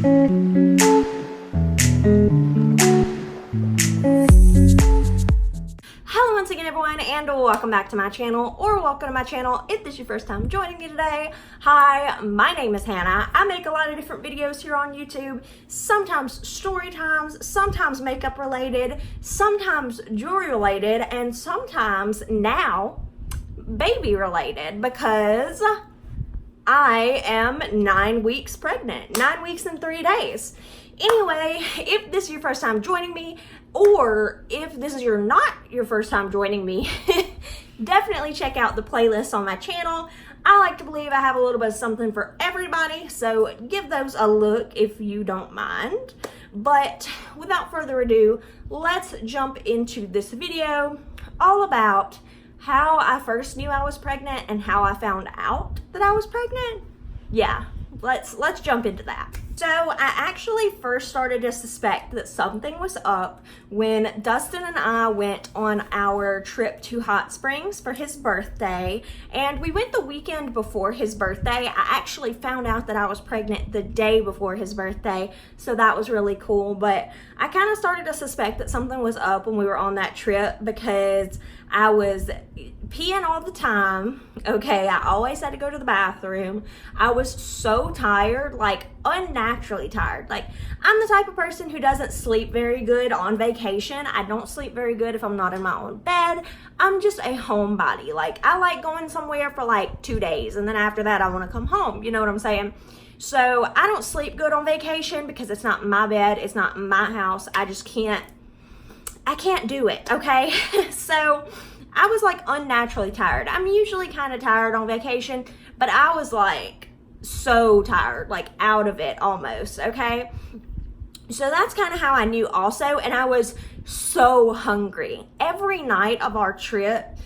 Hello once again everyone, and welcome back to my channel, or welcome to my channel if this is your first time joining me today. Hi, my name is Hannah. I make a lot of different videos here on YouTube, sometimes story times, sometimes makeup related, sometimes jewelry related, and sometimes now baby related, because I am 9 weeks pregnant, 9 weeks and 3 days. Anyway, if this is your first time joining me, or if this is not your first time joining me, definitely check out the playlist on my channel. I like to believe I have a little bit of something for everybody, so give those a look if you don't mind. But without further ado, let's jump into this video all about how I first knew I was pregnant and how I found out that I was pregnant. Yeah, let's jump into that. So I actually first started to suspect that something was up when Dustin and I went on our trip to Hot Springs for his birthday, and we went the weekend before his birthday. I actually found out that I was pregnant the day before his birthday, so that was really cool. But I kind of started to suspect that something was up when we were on that trip because I was peeing all the time. Okay, I always had to go to the bathroom. I was so tired, like unnaturally tired. Like, I'm the type of person who doesn't sleep very good on vacation. I don't sleep very good if I'm not in my own bed. I'm just a homebody. Like, I like going somewhere for like 2 days, and then after that I want to come home. You know what I'm saying? So I don't sleep good on vacation because it's not my bed, it's not my house. I can't do it, okay? So I was like unnaturally tired. I'm usually kind of tired on vacation, but I was like so tired, like out of it almost, okay? So that's kind of how I knew also, and I was so hungry. Every night of our trip,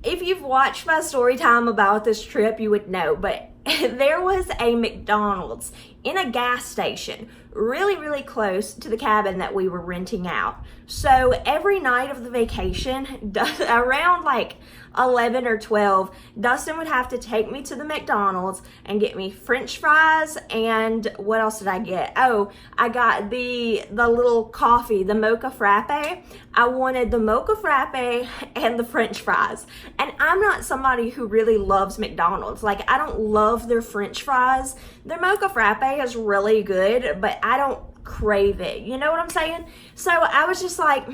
if you've watched my story time about this trip, you would know, but there was a McDonald's in a gas station really close to the cabin that we were renting out. So every night of the vacation, around like 11 or 12, Dustin would have to take me to the McDonald's and get me French fries, and what else did I get? Oh, I got the little coffee, the mocha frappe. I wanted the mocha frappe and the French fries. And I'm not somebody who really loves McDonald's. Like, I don't love their French fries. Their mocha frappe is really good, but I don't crave it. You know what I'm saying? So I was just like,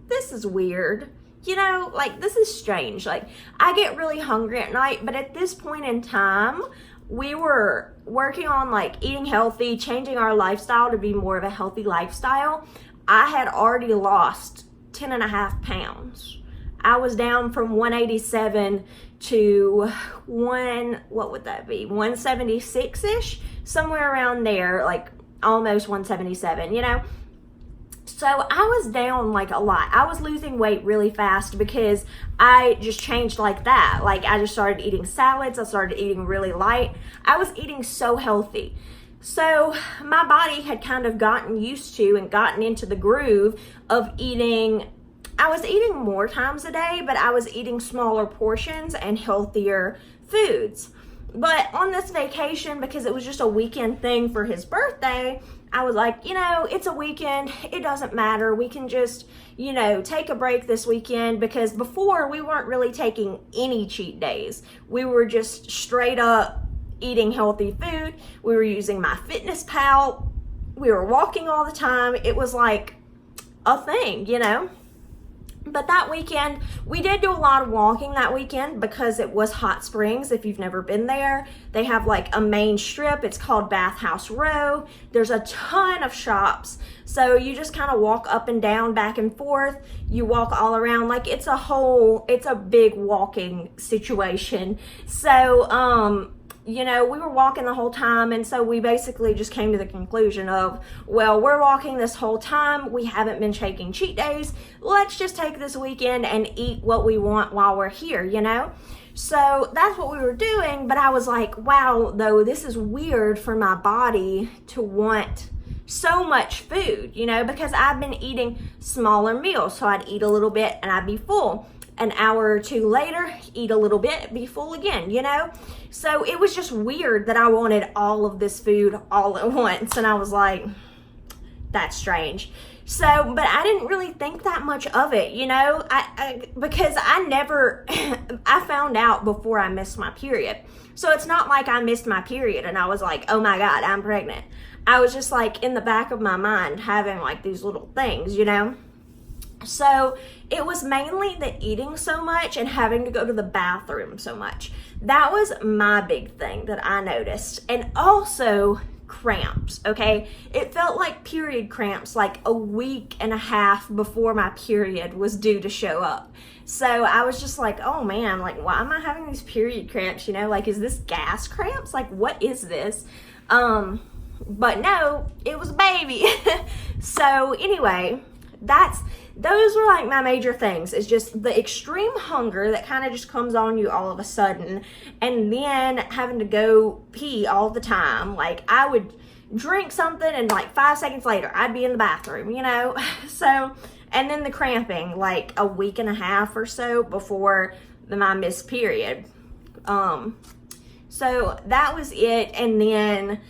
this is weird. You know, like, this is strange. Like, I get really hungry at night, but at this point in time, we were working on like eating healthy, changing our lifestyle to be more of a healthy lifestyle. I had already lost 10.5 pounds. I was down from 187 to what would that be? 176-ish, somewhere around there, like almost 177, you know? So I was down like a lot. I was losing weight really fast because I just changed like that. Like, I just started eating salads. I started eating really light. I was eating so healthy. So my body had kind of gotten used to and gotten into the groove of eating. I was eating more times a day, but I was eating smaller portions and healthier foods. But on this vacation, because it was just a weekend thing for his birthday, I was like, you know, it's a weekend. It doesn't matter. We can just, you know, take a break this weekend, because before we weren't really taking any cheat days. We were just straight up eating healthy food. We were using MyFitnessPal. We were walking all the time. It was like a thing, you know? But that weekend, we did do a lot of walking that weekend because it was Hot Springs. If you've never been there, they have like a main strip. It's called Bathhouse Row. There's a ton of shops. So you just kind of walk up and down, back and forth. You walk all around. Like, it's a big walking situation. So, you know, we were walking the whole time, and so we basically just came to the conclusion of, well, we're walking this whole time, we haven't been taking cheat days, let's just take this weekend and eat what we want while we're here, you know? So that's what we were doing, but I was like, wow, though, this is weird for my body to want so much food, you know, because I've been eating smaller meals, so I'd eat a little bit and I'd be full. an hour or two later, eat a little bit, be full again, you know? So it was just weird that I wanted all of this food all at once. And I was like, that's strange. So, but I didn't really think that much of it, you know, because I never, I found out before I missed my period. So it's not like I missed my period and I was like, oh my God, I'm pregnant. I was just like in the back of my mind having like these little things, you know. So it was mainly the eating so much and having to go to the bathroom so much. That was my big thing that I noticed. And also cramps, okay? It felt like period cramps like a week and a half before my period was due to show up. So I was just like, oh man, like why am I having these period cramps, you know? Like, is this gas cramps? Like, what is this? But no, it was a baby. So anyway, those were like my major things. It's just the extreme hunger that kind of just comes on you all of a sudden, and then having to go pee all the time. Like I would drink something and like 5 seconds later I'd be in the bathroom, you know. So, and then the cramping like a week and a half or so before my missed period. So that was it. And then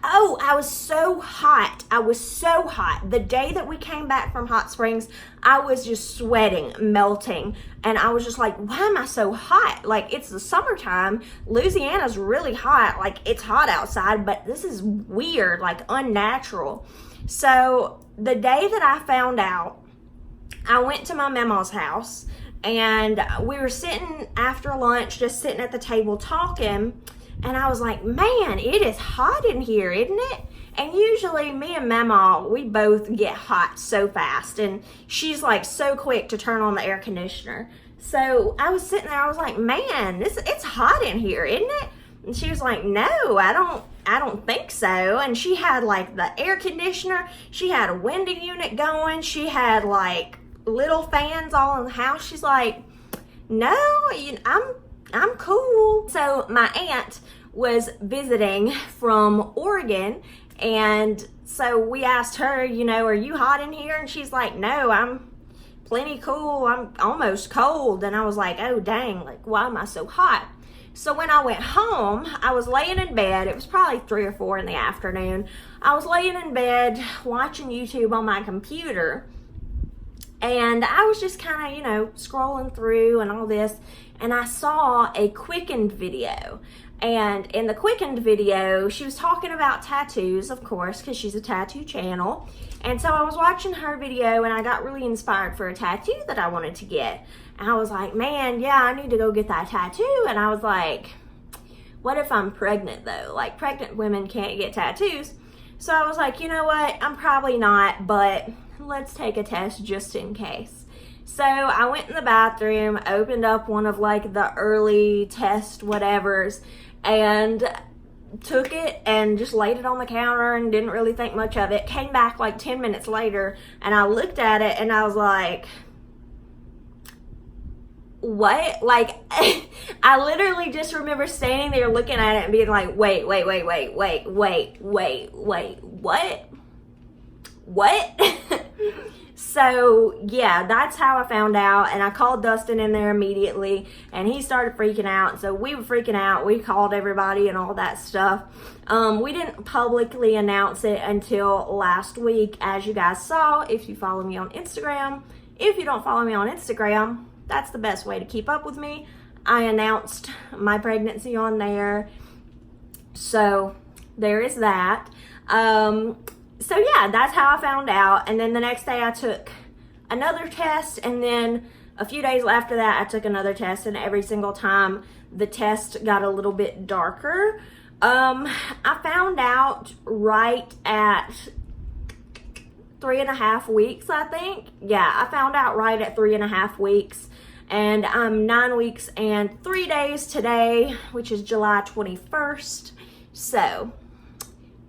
oh, I was so hot. I was so hot. The day that we came back from Hot Springs, I was just sweating, melting. And I was just like, why am I so hot? Like, it's the summertime. Louisiana's really hot. Like, it's hot outside, but this is weird, like unnatural. So the day that I found out, I went to my mama's house and we were sitting after lunch, just sitting at the table talking. And I was like, man, it is hot in here, isn't it? And usually me and Mama, we both get hot so fast. And she's like so quick to turn on the air conditioner. So I was sitting there, I was like, man, it's hot in here, isn't it? And she was like, no, I don't think so. And she had like the air conditioner. She had a window unit going. She had like little fans all in the house. She's like, no, I'm cool. So my aunt was visiting from Oregon, and so we asked her, you know, are you hot in here? And she's like, no, I'm plenty cool. I'm almost cold. And I was like, oh dang, like why am I so hot? So when I went home, I was laying in bed. It was probably 3 or 4 in the afternoon. I was laying in bed watching YouTube on my computer, and I was just kind of, you know, scrolling through and all this, and I saw a quickened video. And in the quickened video, she was talking about tattoos, of course, because she's a tattoo channel. And so I was watching her video and I got really inspired for a tattoo that I wanted to get. And I was like, man, yeah, I need to go get that tattoo. And I was like, what if I'm pregnant though? Like, pregnant women can't get tattoos. So I was like, you know what? I'm probably not, but let's take a test just in case. So I went in the bathroom, opened up one of like the early test whatevers, and took it and just laid it on the counter and didn't really think much of it. Came back like 10 minutes later and I looked at it and I was like, what? Like, I literally just remember standing there looking at it and being like, wait, what? So yeah, that's how I found out, and I called Dustin in there immediately, and he started freaking out. So we were freaking out. We called everybody and all that stuff. We didn't publicly announce it until last week, as you guys saw, if you follow me on Instagram. If you don't follow me on Instagram, that's the best way to keep up with me. I announced my pregnancy on there. So there is that. So yeah, that's how I found out. And then the next day I took another test, and then a few days after that I took another test, and every single time the test got a little bit darker. I found out right at 3.5 weeks, I think. Yeah, I found out right at 3.5 weeks, and I'm 9 weeks and 3 days today, which is July 21st. So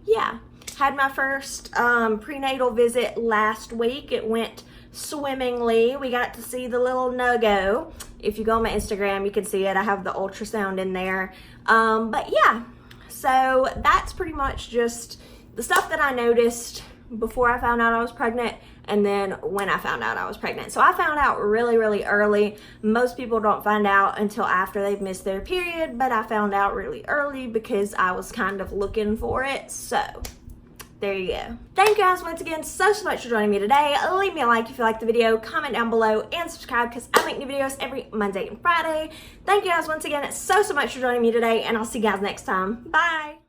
yeah. Had my first prenatal visit last week. It went swimmingly. We got to see the little nuggo. If you go on my Instagram, you can see it. I have the ultrasound in there. But yeah, so that's pretty much just the stuff that I noticed before I found out I was pregnant and then when I found out I was pregnant. So I found out really, really early. Most people don't find out until after they've missed their period, but I found out really early because I was kind of looking for it. So there you go. Thank you guys once again so much for joining me today. Leave me a like if you liked the video, comment down below, and subscribe because I make new videos every Monday and Friday. Thank you guys once again so much for joining me today, and I'll see you guys next time. Bye!